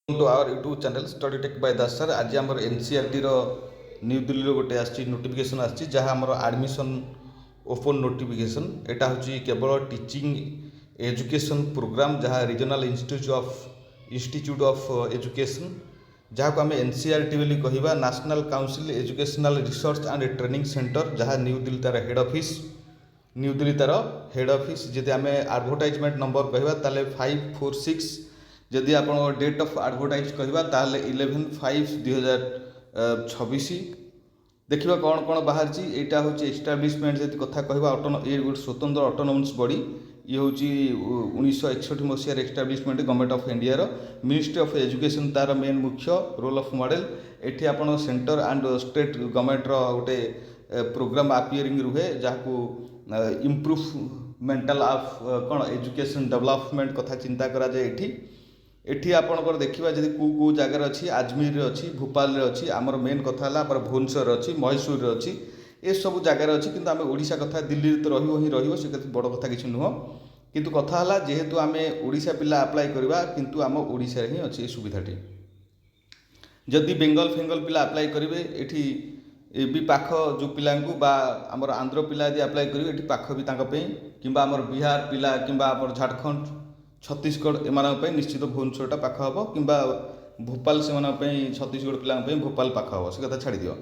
To our YouTube channel study tech by Das sir. आज आम NCERT new Delhi गोटे आसी नोटिफिकेशन आसी जहाँ आम आडमिशन ओपन नोटिफिकेशन यहाँ हूँ केवल टीचिंग एजुकेशन प्रोग्राम जहाँ रिजनल इंस्टीट्यूट ऑफ एजुकेशन जहाँ को आम एनसीईआरटी बोली कहवा national council educational research and training centre जहाँ न्यू दिल्ली तार हेड ऑफिस न्यू दिल्ली तार हेड ऑफिस जदि आम एडवर्टाइजमेंट नंबर कहवा ताले 546 जदि आप डेट ऑफ एडवर्टाइज कहवा ताले 11/5/2026 देखा कौन कौन बाहर यहाँ हूँ एस्टाब्लीशमेंट जब कथा कहवा ये गोटे स्वतंत्र ऑटोनोमस बॉडी ये हूँ 1961 मसीहार establishment government of India ministry of education तार मेन मुख्य रोल ऑफ मॉडल एठी आपण सेंटर एंड स्टेट गवर्नमेंट गोटे प्रोग्राम अपियरिंग रुहे जहाँ इम्प्रूवमेंटल ऑफ कौन एजुकेशन डेवलपमेंट कथा चिंता करा जाए एठी आपणकर देखा जब कौ जगार अच्छी आजमेर अच्छी भोपाल अच्छी आमर मेन कथा भुवनेश्वर अच्छी मैसूर अच्छी ये सब जगार अच्छी किंतु आम ओडिशा कथा दिल्ली तो रही बड़ कथा किसी नुह किंतु कथा है जेहेतु आम ओडिशा पिला अप्लाई करवा किंतु आम ओडिशा ही अच्छी सुविधाटी जदि बेंगल फेंगल पिला अप्लाई करेंगे एठी भी पाख जो पिला आमर आंध्र पिला यदि अप्लाई करेंगे ये पाख भी कि आमर बिहार पिला कि झारखंड छत्तीसगढ़ एम निश्चित भुवनेश्वरटा पाख हम कि भोपाल से छत्तीसगढ़ पिला भोपाल पाख हम से कथा छाड़ दियो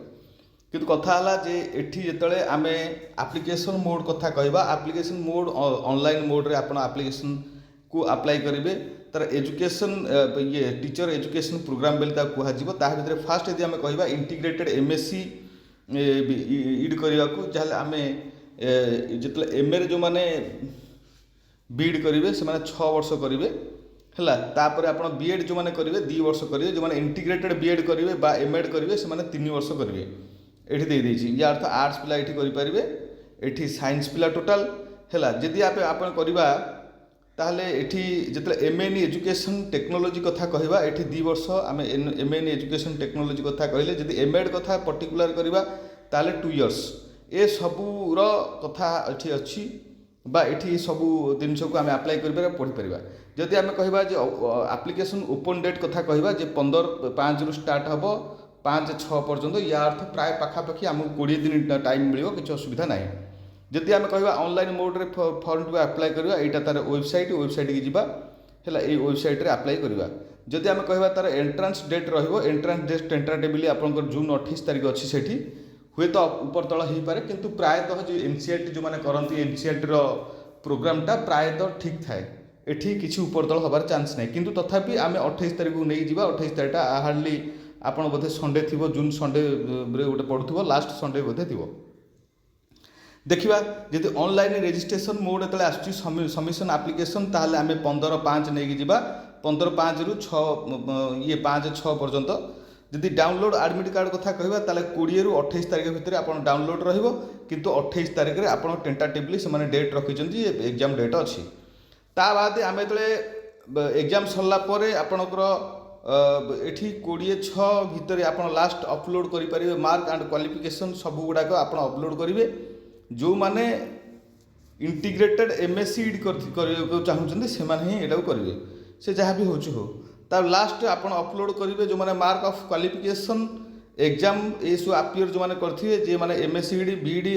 किंतु कथा है जे एठी जिते आम एप्लिकेशन मोड कथा कहवा एप्लिकेशन मोड ऑनलाइन मोड रे आपण एप्लिकेशन को अप्लाई करेंगे तार एजुकेशन ये टीचर एजुकेशन प्रोग्राम बेले कहुब ता भर फास्ट यदि आम कहवा इंटीग्रेटेड एमएससी इड करने को जहाँ आम जिते एमए जो मैंने बीएड करेंगे से 6 वर्ष करेंगे है तापर आप बीएड जो मैंने करेंगे 2 वर्ष करेंगे जो मैंने इंटीग्रेटेड बीएड करेंगे बा एमएड करेंगे से 3 वर्ष करेंगे ये देदेछि या अर्थ आर्ट्स पिला ये करेंगे ये साइंस पिला टोटाल है जदि आप करवा ताहले एठी जिते एमए इन एजुकेशन टेक्नोलोजी कथा कहवा ये 2 वर्ष आम एमए इन एजुकेशन टेक्नोलोजी कथा कहले जदि एमएड कथा पर्टिकुलर करवा ताहले 2 इयर्स ए सबूर कथा ये अच्छी बा ये सबू जिन को आम अप्लाई कर पढ़ी पार जदि आम कहवा एप्लिकेशन ओपन डेट कथा कहवा 15/5 रु स्टार्ट हम 5/6 पर्यंत या अर्थ प्राय पाखापाखि आमको 20 दिन टाइम मिल किसी असुविधा ना जदि आम कहवा ऑनलाइन मोड रे फॉर्म टू अप्लाई करवा यहाँ तार वेबसाइट की जीवा है ये वेबसाइट रे अप्लाई करवा जदि आम कहवा तार एंट्रांस डेट एंट्रांस डेट टेंटाटिवली आप जून 28 तारीख अच्छी से हुए तो ऊपर तल हो पारे किंतु प्रायतः जो एनसीईआरटी जो मैंने करती एनसीईआरटी प्रोग्रामटा प्रायतः ठीक थाए एठी किसी ऊपर तल हबार चांस नहीं किंतु तथापि आम 28 तारीख को नहीं जावा 28 तारीख हार्डली आप बोधे संडे थी जून संडे गोटे पड़ू लास्ट संडे बोधे थी देखा जब ऑनलाइन रजिस्ट्रेशन मोड जो आस सबमिशन एप्लिकेशन ताहले आम 15/5 नहीं जावा 15/5 रु 5/6 पर्यंत जदि डाउनलोड एडमिट कार्ड कथा कहवा ताले 20 रु 28 तारीख भितर आप डाउनलोड रहिबो किंतु 28 तारीख रे आप टेंटाटिवली से डेट रखिछन जे एग्जाम डेट अच्छी ता बाद आम जो एग्जाम सरला परे आपणकर एठी 20/6 भितर आप लास्ट अपलोड करेंगे मार्क एंड क्वालिफिकेशन सब गुड़ाक आप अपलोड करेंगे जो माने इंटीग्रेटेड एमएससी को चाहते से यहाँ करेंगे से जहाँ भी हो तार लास्ट आप अपलोड करेंगे जो मैंने मार्क ऑफ क्वालिफिकेशन एग्जाम ये सब अपियर जो मैंने करथिबे जे माने MSc BD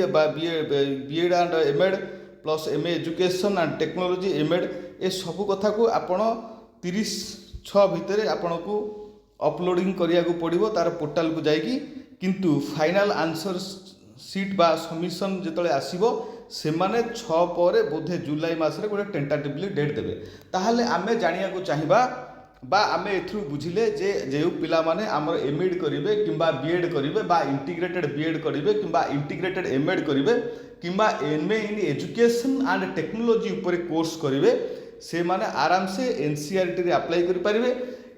BEd and MEd plus MA education and technology MEd ये सब कथा को आपण 30/6 भितर आपन को अपलोडिंग करिया को पड़िबो तार पोर्टल को जाइकी किंतु फाइनल आंसर सीट बा सबमिशन जिते आसो से 6 पर बोधे जुलाई मासरे गोटे टेंटाटिवली डेट देवे ताहले आमे जानिया को चाहिबा बा आमे एथरू बुझिले जे जो पिला माने आमर एमएड करिवे किंबा बीएड करिवे बा इंटीग्रेटेड बीएड करिवे किंबा इंटीग्रेटेड एमएड करिवे किंबा MA in education and technology ऊपर कोर्स करिवे से माने आराम से एनसीईआरटी रे अप्लाई करि परिवे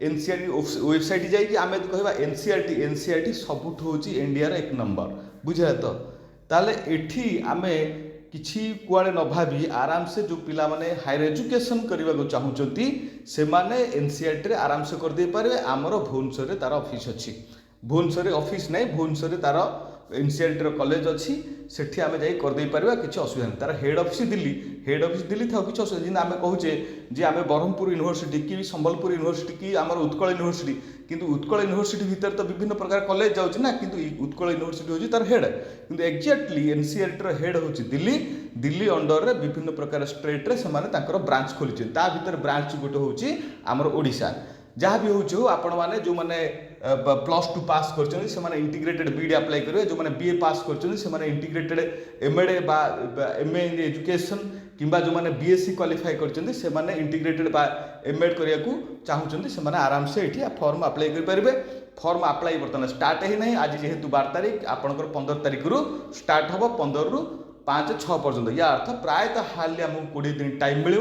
एनसीईआरटी वेबसाइट जाइए आम कहवा एनसीईआरटी सबुठ हूँ इंडिया रे 1 नंबर बुझे तो ताले एठी आमे किछि कुआड़े न भावी आराम से जो पिला माने हायर एजुकेशन करने को चाहूँगी से माने एनसीईआरटी रे आराम से कर दे पारे आमर भुवनेश्वर रे तार ऑफिस अच्छी भुवनेश्वर ऑफिस नहीं भुवनेश्वर तार एनसीईआरटी कॉलेज अच्छी सेठी आमे जाई कर दे परिबा किछि असुविधा नहीं। तार हेड ऑफिस दिल्ली था किछि असुविधा जिन आमे कहूचे जे आमे ब्रह्मपुर यूनिवर्सिटी कि संबलपुर यूनिवर्सिटी कि आमर उत्कल यूनिवर्सिटी, किंतु उत्कल यूनिवर्सिटी भीतर तो विभिन्न प्रकार कॉलेज जाउछि ना, किंतु उत्कल यूनिवर्सिटी होछि तार हेड, किंतु एक्जाक्टली एनसीईआरटी रो हेड होछि दिल्ली अंडर रे विभिन्न प्रकार स्टेट रे से माने ताकर ब्रांच खोलिछन। ता भीतर ब्रांच गोटे होछि आमर ओडिशा। जहाँ भी हो आपण मैंने जो मैंने +2 पास कर इंटीग्रेटेड बीडी अप्लाई करेंगे, जो मैंने बीए पास कर इंटीग्रेटेड एमएडए बा एमए इन एजुकेशन किंबा जो मैंने बीएससी क्वालिफाई कर इंटीग्रेटेड बा एमएड करने को चाहूँगी से आराम से ये फॉर्म अप्लाई करेंगे। फॉर्म अप्लाई बर्तमान स्टार्ट ही ना, आज जेहेतु 12 तारीख आपंकर 15 तारीख रु स्टार्ट हम 15 रु 5-6 पर्यटन, या अर्थ प्रायतः हाली आमको 20 दिन टाइम मिल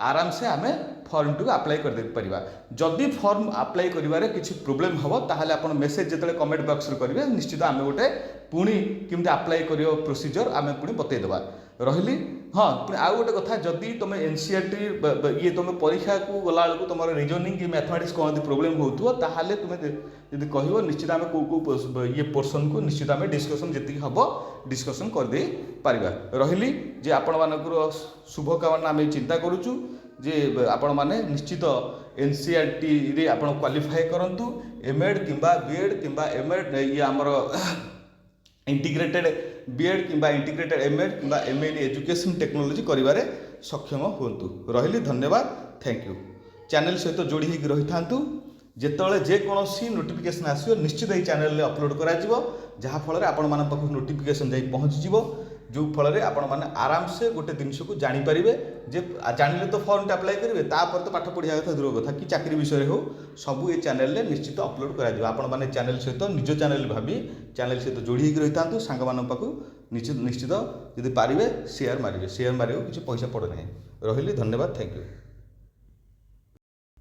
आराम से आम फॉर्म टू अप्लाई कर पारिबा। जदि फॉर्म अप्लाई करिवारे किछि प्रोब्लेम हबो ताहाले आपण मेसेज जेतले कमेंट बॉक्स रे करिवे, निश्चित आमे गोटे पुणी केमते अप्लाई करियो प्रोसीजर आमे पुणी बतै देबा रहिली। हाँ पुणी आउ गोटे कथा, जदि तुम एनसीईआरटी ये तुम परीक्षा को गला बेलू तुम रिजनिंग कि मैथमेटिक्स कौन प्रोब्लेम हो ताहाले तुम जदि कहबो निश्चित आमे को ये पोर्सन को निश्चित आमे डिस्कशन जेति हबो डिस्कशन कर दे पारिबा रहिली। जे आपण मानकर शुभकामना आमे चिंता करूछु जे आपण माने निश्चित एनसीईआरटी रे आपण क्वालिफाई करंतु, एमएड किंबा बीएड किंबा एमएड ये आमर इंटीग्रेटेड बीएड किंबा इंटीग्रेटेड एमएड किंबा एमए इन एजुकेशन टेक्नोलॉजी करिवारे सक्षम होंतु रहिली। धन्यवाद, थैंक यू। चैनल सहित जोड़ी होगी रही था, जेतले जेकोसी नोटिफिकेशन आसो निश्चित ये चैनल अपलोड करा जहाँ फल आपण मान पाखु नोटिफिकेशन जाई पहुँची जो फल आपण मैंने आराम से गोटे जिनस को जानीपर जे जानिले तो फॉर्म अप्लाई करेंगे, तापर तो पाठ पढ़िया कथा दूर कथा कि चाकरी विषय हो सबू ये चैनल निश्चित अपलोड करा आपण मैंने चैनल सहित निज चैनल भाभी चैनल सहित जोड़ी होगी रही था। सांग मान पाखु निश्चित जदि पारे शेयर मारे किसी पैसा पड़े ना रही। धन्यवाद, थैंक यू।